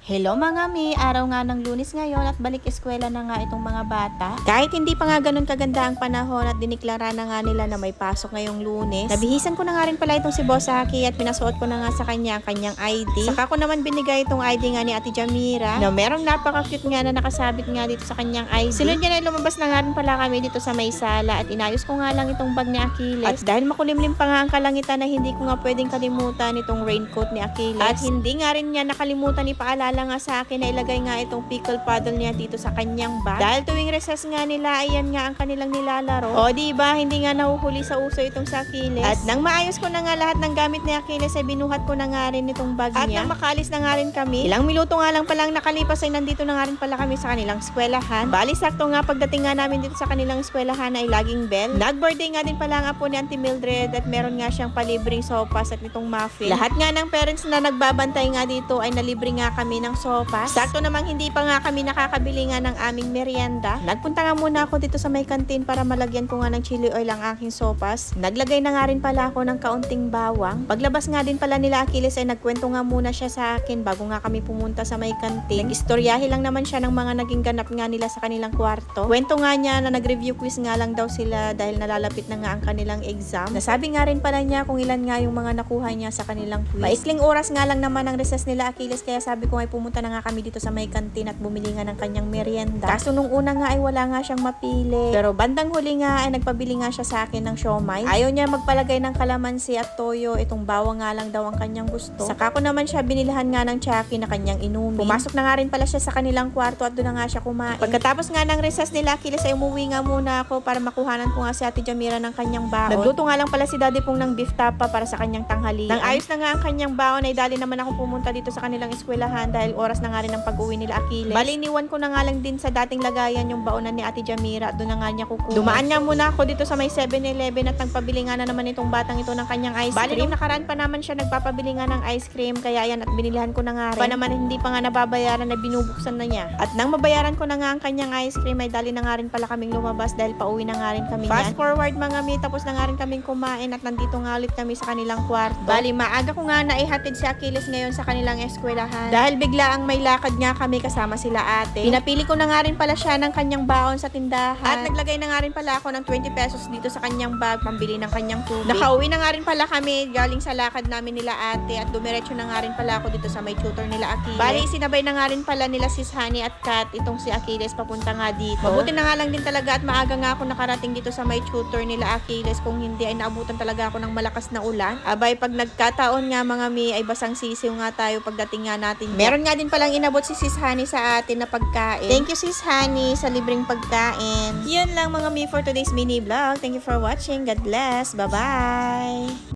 Hello mga mi, araw nga ng Lunes ngayon at balik eskwela na nga itong mga bata. Kahit hindi pa nga ganun kaganda ang panahon at diniklara na nga nila na may pasok ngayong Lunes, nabihisan ko na nga rin pala itong si Boss Aki at pinasuot ko na nga sa kanya ang kanyang ID. Saka ko naman binigay itong ID nga ni Ate Jamira na merong napaka-cute nga na nakasabit nga dito sa kanyang ID. Sunod niya na lumabas na nga rin pala kami dito sa may sala at inayos ko nga lang itong bag ni Achilles. At dahil makulimlim pa nga ang kalangitan na hindi ko nga pwedeng kalimutan itong raincoat ni Achilles. At hindi nga rin niya nakalimutan ipaalala nga sa akin na ilagay nga itong pickle paddle niya dito sa kanyang bag. Dahil tuwing recess nga nila, ayan nga ang kanilang nilalaro. O diba, hindi nga nahuhuli sa uso itong sa Achilles. At nang maayos ko na nga lahat ng gamit ni Achilles, ay binuhat ko na nga rin itong bag niya. At nang makaalis na nga rin kami, ilang minuto nga lang palang nakalipas ay nandito na nga rin pala kami sa kanilang eskwelahan. Bali sakto nga pagdating nga namin dito sa kanilang eskwelahan ay laging bell. Nag-birthday nga din pala ang apo ni Auntie Mildred at meron nga siyang palibreng sopas at itong muffin. Lahat nga ng parents na nagbabantay nga dito ay nalibre nga kami ng sopas. Sakto namang hindi pa nga kami nakakabili nga ng aming merienda. Nagpunta nga muna ako dito sa may kantin para malagyan ko nga ng chili oil ang aking sopas. Naglagay na nga rin pala ako ng kaunting bawang. Paglabas nga din pala nila Achilles ay nagkwento nga muna siya sa akin bago nga kami pumunta sa may kantin. Nag-istoryahe lang naman siya ng mga naging ganap nga nila sa kanilang kwarto. Kwento nga niya na nag-review quiz nga lang daw sila dahil nalalapit na nga ang kanilang exam. Nasabi nga rin pala niya kung ilan nga yung mga nakuha niya sa kanilang quiz. Maikling oras nga lang naman ang recess nila Achilles kaya sabi ko ay pumunta na nga kami dito sa may kantin at bumili nga ng kanyang merienda. Kaso nung una nga ay wala nga siyang mapili. Pero bandang huli nga ay nagpabili nga siya sa akin ng siomay. Ayaw niya magpalagay ng kalamansi at toyo. Itong bawang nga lang daw ang kanyang gusto. Saka ko naman siya binilhan nga ng Chucky na kanyang inumin. Pumasok na nga rin pala siya sa kanilang kwarto at doon na nga siya kumain. Pagkatapos nga ng recess nila Achilles ay umuwi nga muna ako para makuhanan ko nga si Ate Jamira ng kanyang baon. Nagluto nga lang pala si Daddy Pong ng beef tapa para sa kanyang tanghalian. Nang ayos na nga ang kanyang baon ay dali naman ako pumunta dito sa kanilang eskwelahan dahil oras na nga rin ang pag-uwi nila Achilles. Bali, iniwan ko na nga lang din sa dating lagayan yung baonan ni Ate Jamira at doon na nga niya kukuha. Dumaan nga muna ako dito sa may 7-Eleven at nagpabili nga na naman itong batang ito ng kanyang ice cream. Bali, nung nakaraan pa naman siya nagpapabili nga ng ice cream kaya yan at binilihan ko na nga rin. Pa naman hindi pa nga nababayaran na binubuksan na niya. At nang mabayaran ko na nga ang kanyang ice cream ay dali na nga rin pala kaming lumabas dahil pauwi na nga rin kami. Fast forward mga mi, tapos na nga rin kaming kumain at nandito nga ulit kami sa kanilang kwarto. Bali, maaga ko nga naihatid si Achilles ngayon sa kanilang eskwelahan dahil bigla ang may lakad nga kami kasama sila ate. Pinapili ko na nga rin pala siya ng kanyang baon sa tindahan. At naglagay na nga rin pala ako ng 20 pesos dito sa kanyang bag pambili ng kanyang tubig. Nakauwi na nga rin pala kami galing sa lakad namin nila ate at dumiretso na nga rin pala ako dito sa may tutor nila Achilles. Bali, sinabay na nga rin pala nila sis Honey at Kat itong si Achilles papunta nga dito. Mabuti na nga lang din talaga at maaga nga ako nakarating dito sa may tutor nila Achilles, kung hindi ay naabutan talaga ako ng malakas na ulan. Abay, pag nagkataon nga mga mi ay basang sisiw nga tayo pagdating nga natin. Meron nga din palang inabot si sis Honey sa atin na pagkain. Thank you sis Honey sa libreng pagkain. Yun lang mga mi for today's mini vlog. Thank you for watching. God bless. Bye-bye.